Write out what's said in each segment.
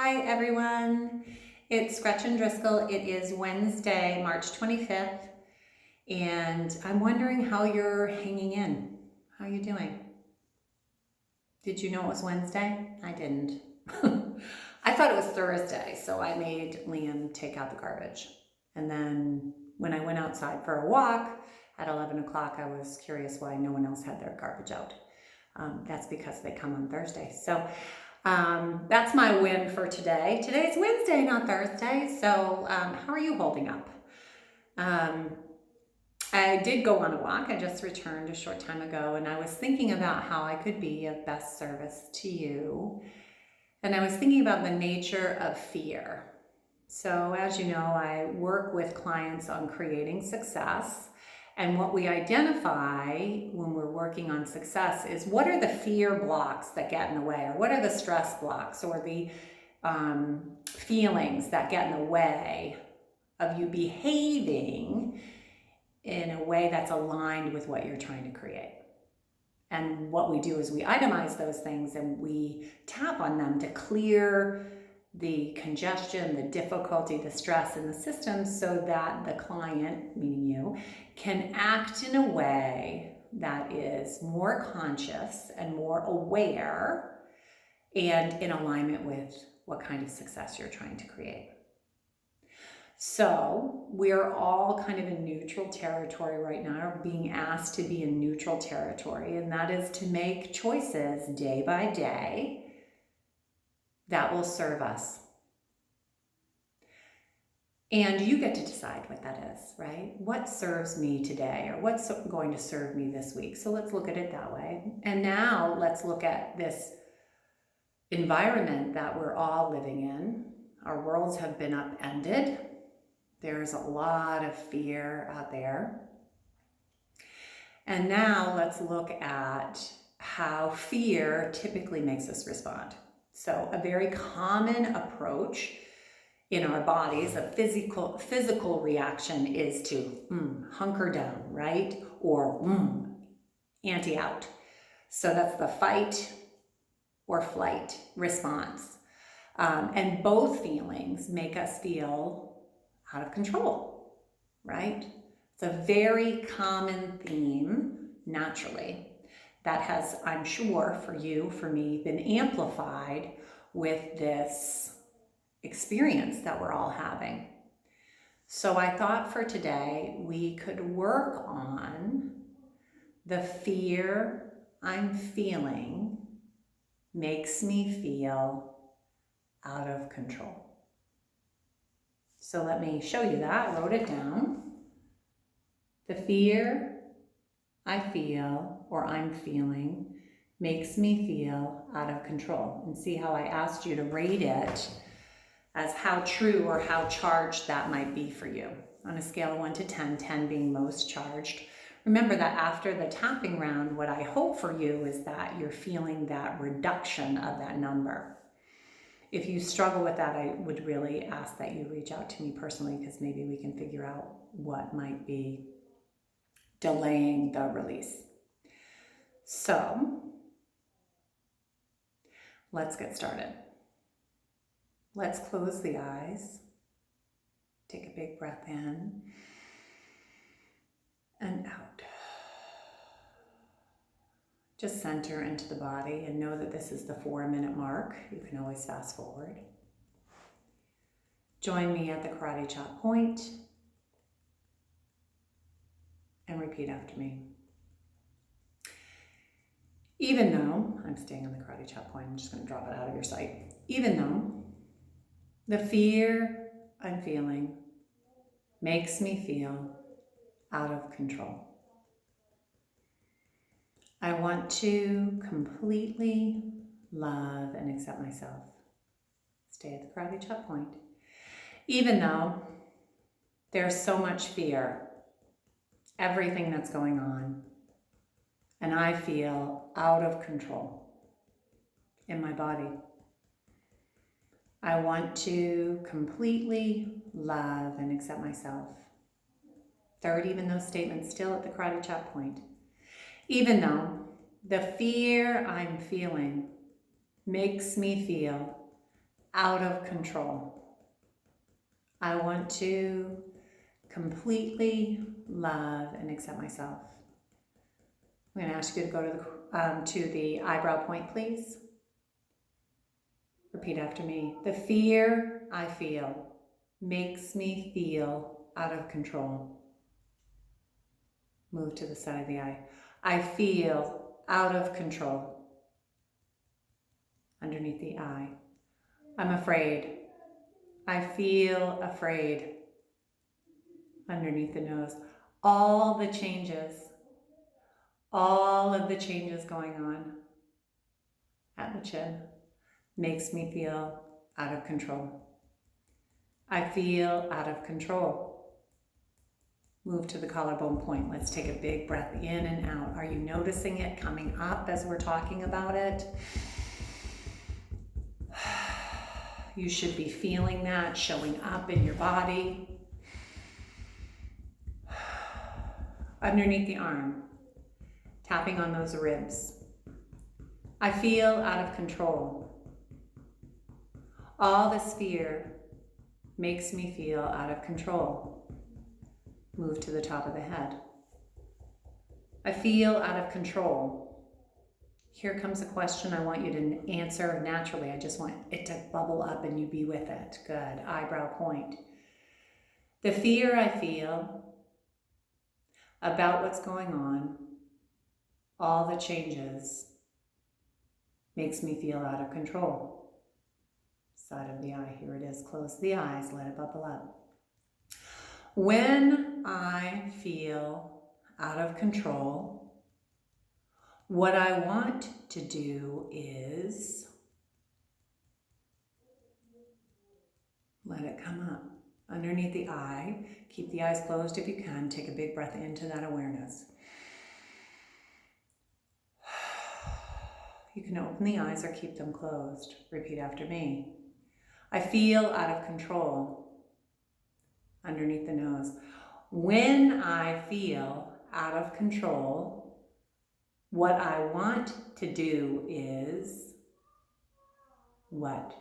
Hi everyone, it's Gretchen Driscoll. It is Wednesday, March 25th, and I'm wondering how you're hanging in. How are you doing? Did you know it was Wednesday? I didn't. I thought it was Thursday, so I made Liam take out the garbage. And then when I went outside for a walk at 11 o'clock, I was curious why no one else had their garbage out. That's because they come on Thursday. So that's my win for today. Today's Wednesday, not Thursday. So how are you holding up? I did go on a walk. I just returned a short time ago, and I was thinking about how I could be of best service to you. And I was thinking about the nature of fear. So as you know, I work with clients on creating success. And what we identify when we're working on success is what are the fear blocks that get in the way, or what are the stress blocks, or the feelings that get in the way of you behaving in a way that's aligned with what you're trying to create. And what we do is we itemize those things and we tap on them to clear the congestion, the difficulty, the stress in the system so that the client, meaning you, can act in a way that is more conscious and more aware and in alignment with what kind of success you're trying to create. So we're all kind of in neutral territory right now, or being asked to be in neutral territory, and that is to make choices day by day that will serve us. And you get to decide what that is, right? What serves me today, or what's going to serve me this week? So let's look at it that way. And now let's look at this environment that we're all living in. Our worlds have been upended. There's a lot of fear out there. And now let's look at how fear typically makes us respond. So a very common approach in our bodies, a physical reaction is to hunker down, right? Or anti out. So that's the fight or flight response. And both feelings make us feel out of control, right? It's a very common theme, naturally, that has, I'm sure, for you, for me, been amplified with this experience that we're all having. So I thought for today we could work on the fear I'm feeling makes me feel out of control. So let me show you that. I wrote it down. The fear I feel, or I'm feeling, makes me feel out of control. And see how I asked you to rate it as how true or how charged that might be for you. On a scale of 1 to 10, 10 being most charged. Remember that after the tapping round, what I hope for you is that you're feeling that reduction of that number. If you struggle with that, I would really ask that you reach out to me personally, because maybe we can figure out what might be delaying the release. So let's get started. Let's close the eyes. Take a big breath in and out. Just center into the body and know that this is the 4-minute mark. You can always fast forward. Join me at the karate chop point and repeat after me. Even though, I'm staying on the karate chop point, I'm just going to drop it out of your sight. Even though the fear I'm feeling makes me feel out of control, I want to completely love and accept myself. Stay at the karate chop point. Even though there's so much fear, everything that's going on, and I feel out of control in my body, I want to completely love and accept myself. Third, even those statements still at the karate chop point. Even though the fear I'm feeling makes me feel out of control. I want to completely love and accept myself. I'm going to ask you to go to the eyebrow point, please. Repeat after me. The fear I feel makes me feel out of control. Move to the side of the eye. I feel out of control. Underneath the eye. I'm afraid. I feel afraid. Underneath the nose. All of the changes going on at the chin makes me feel out of control. I feel out of control. Move to the collarbone point. Let's take a big breath in and out. Are you noticing it coming up as we're talking about it? You should be feeling that showing up in your body. Underneath the arm, tapping on those ribs. I feel out of control. All this fear makes me feel out of control. Move to the top of the head. I feel out of control. Here comes a question I want you to answer naturally. I just want it to bubble up and you be with it. Good. Eyebrow point. The fear I feel about what's going on, all the changes, makes me feel out of control. Side of the eye, here it is. Close the eyes, let it bubble up. When I feel out of control, what I want to do is let it come up. Underneath the eye, keep the eyes closed if you can. Take a big breath into that awareness. You can open the eyes or keep them closed. Repeat after me. I feel out of control. Underneath the nose. When I feel out of control, what I want to do is what?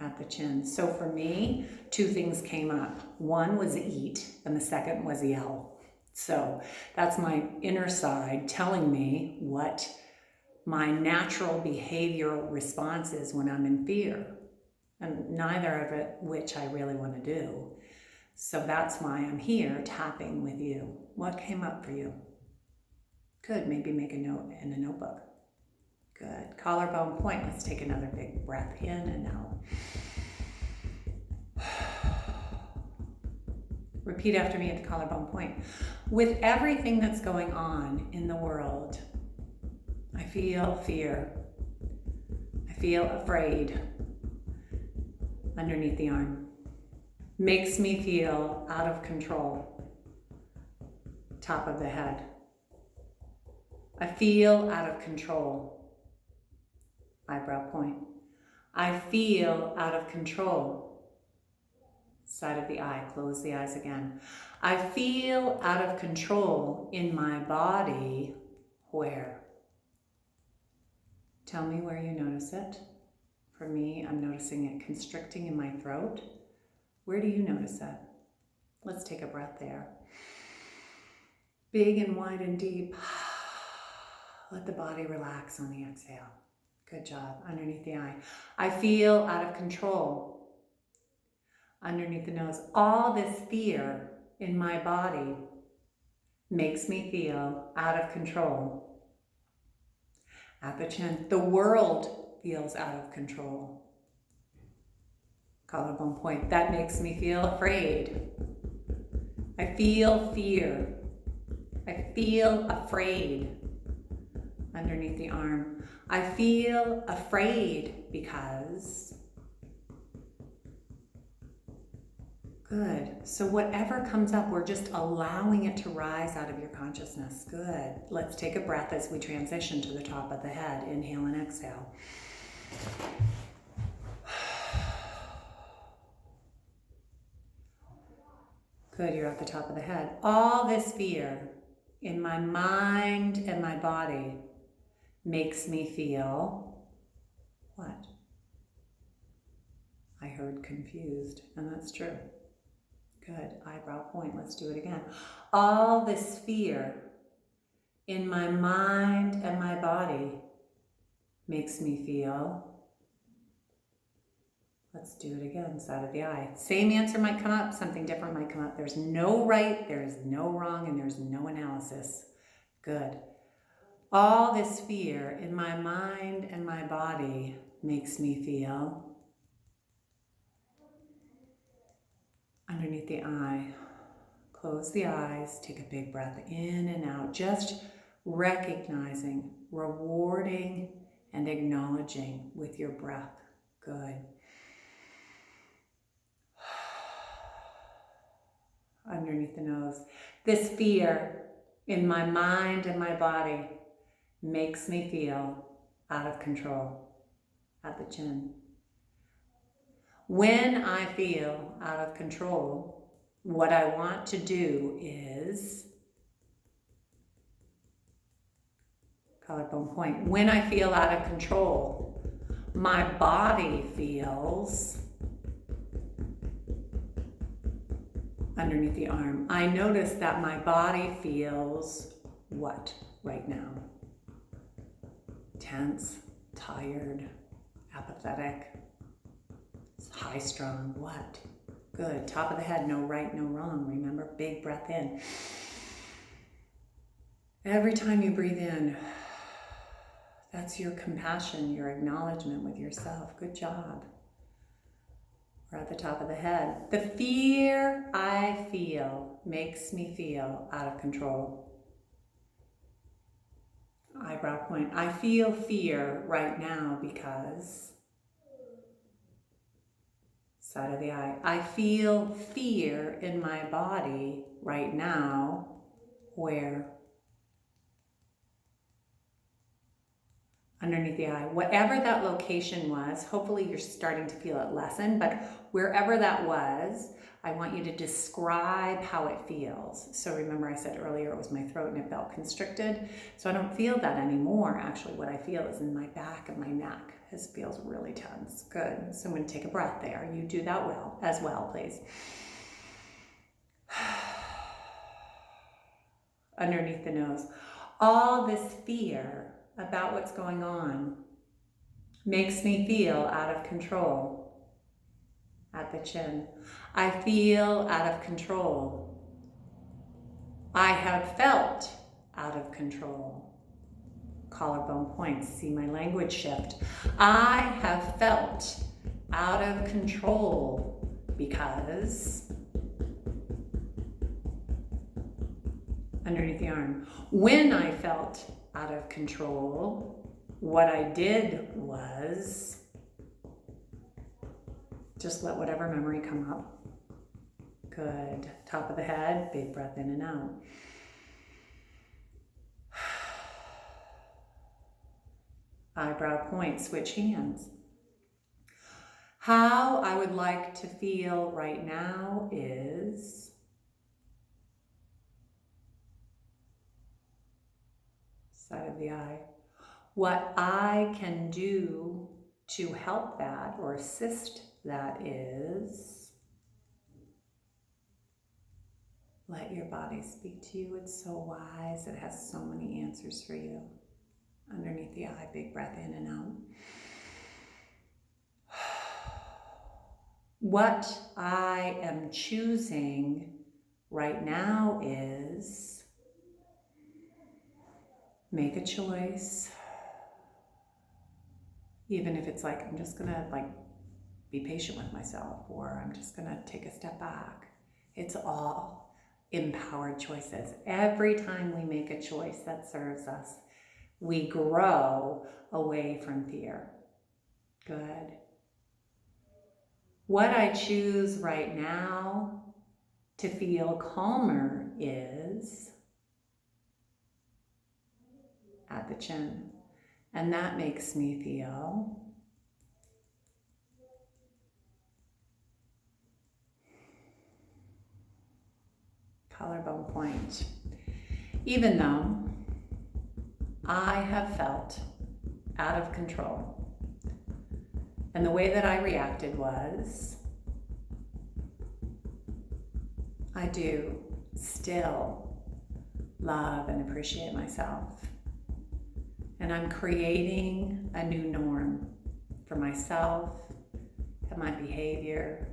At the chin. So for me, two things came up. One was eat, and the second was yell. So that's my inner side telling me what my natural behavioral response is when I'm in fear. And neither of it which I really want to do. So that's why I'm here tapping with you. What came up for you? Good, maybe make a note in a notebook. Good. Collarbone point. Let's take another big breath in and out. Repeat after me at the collarbone point. With everything that's going on in the world, I feel fear. I feel afraid. Underneath the arm. Makes me feel out of control. Top of the head. I feel out of control. Eyebrow point. I feel out of control. Side of the eye, close the eyes again. I feel out of control in my body. Where? Tell me where you notice it. For me, I'm noticing it constricting in my throat. Where do you notice it? Let's take a breath there. Big and wide and deep. Let the body relax on the exhale. Good job. Underneath the eye. I feel out of control. Underneath the nose. All this fear in my body makes me feel out of control. At the chin. The world feels out of control. Collarbone point. That makes me feel afraid. I feel fear. I feel afraid. Underneath the arm. I feel afraid because... Good. So whatever comes up, we're just allowing it to rise out of your consciousness. Good. Let's take a breath as we transition to the top of the head. Inhale and exhale. Good. You're at the top of the head. All this fear in my mind and my body makes me feel What? I heard confused, and that's true. Good. Eyebrow point. Let's do it again. All this fear in my mind and my body makes me feel. Let's do it again. Side of the eye. Same answer might come up. Something different might come up. There's no right, there's no wrong, and there's no analysis. Good. All this fear in my mind and my body makes me feel. Underneath the eye. Close the eyes, take a big breath in and out, just recognizing, rewarding, and acknowledging with your breath. Good. Underneath the nose. This fear in my mind and my body makes me feel out of control at the chin. When I feel out of control, what I want to do is collarbone point. When I feel out of control, my body feels underneath the arm. I notice that my body feels what right now? Tense, tired, apathetic, high strung, what? Good. Top of the head, no right, no wrong. Remember, big breath in. Every time you breathe in, that's your compassion, your acknowledgement with yourself. Good job. We're at the top of the head. The fear I feel makes me feel out of control. Eyebrow point. I feel fear right now because. Side of the eye. I feel fear in my body right now. Where? Underneath the eye. Whatever that location was, hopefully you're starting to feel it lessen, but wherever that was, I want you to describe how it feels. So remember I said earlier it was my throat and it felt constricted. So I don't feel that anymore. Actually, what I feel is in my back and my neck. It feels really tense. Good. So I'm going to take a breath there. You do that well as well, please. Underneath the nose. All this fear about what's going on makes me feel out of control at the chin. I feel out of control. I have felt out of control. Collarbone points. See my language shift. I have felt out of control because underneath the arm. When I felt out of control, what I did was just let whatever memory come up. Good. Top of the head, big breath in and out. Eyebrow point, switch hands. How I would like to feel right now is side of the eye. What I can do to help that or assist that is let your body speak to you. It's so wise. It has so many answers for you. Underneath the eye, big breath in and out. What I am choosing right now is make a choice. Even if it's like, I'm just gonna be patient with myself, or I'm just gonna take a step back. It's all empowered choices. Every time we make a choice that serves us, we grow away from fear. Good. What I choose right now to feel calmer is at the chin. And that makes me feel collarbone point. Even though I have felt out of control, And the way that I reacted was, I do still love and appreciate myself. And I'm creating a new norm for myself and my behavior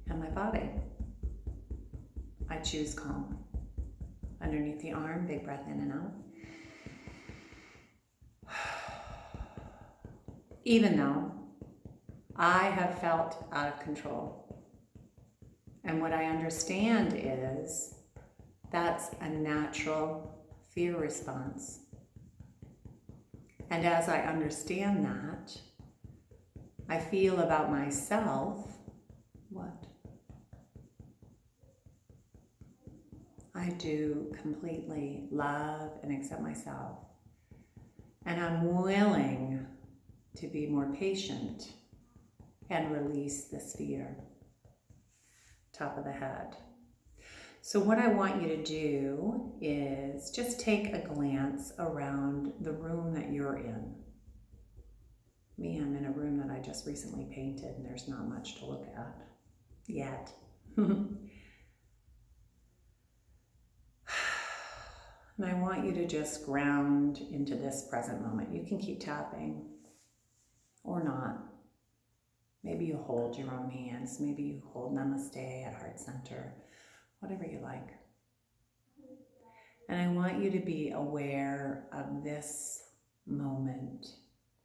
and my body. I choose calm. Underneath the arm, big breath in and out. Even though I have felt out of control. And what I understand is that's a natural fear response. And as I understand that, I feel about myself, what? I do completely love and accept myself. And I'm willing to be more patient and release this fear. Top of the head. So what I want you to do is just take a glance around the room that you're in. Me, I'm in a room that I just recently painted and there's not much to look at yet. And I want you to just ground into this present moment. You can keep tapping or not. Maybe you hold your own hands. Maybe you hold Namaste at Heart Center. Whatever you like. And I want you to be aware of this moment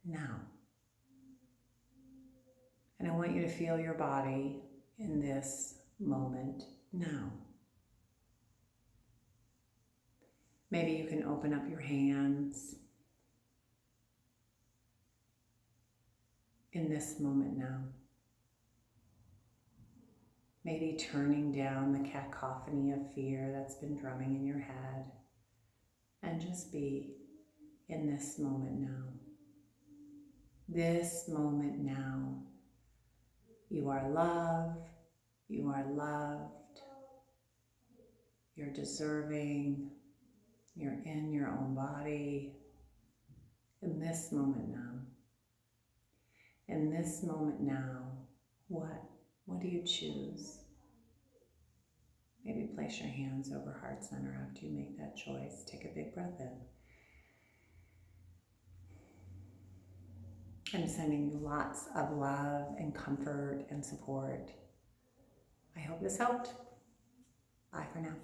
now. And I want you to feel your body in this moment now. Maybe you can open up your hands in this moment now. Maybe turning down the cacophony of fear that's been drumming in your head and just be in this moment now. This moment now. You are loved. You are loved. You're deserving. You're in your own body. In this moment now. In this moment now, what? What do you choose? Maybe place your hands over heart center after you make that choice. Take a big breath in. I'm sending you lots of love and comfort and support. I hope this helped. Bye for now.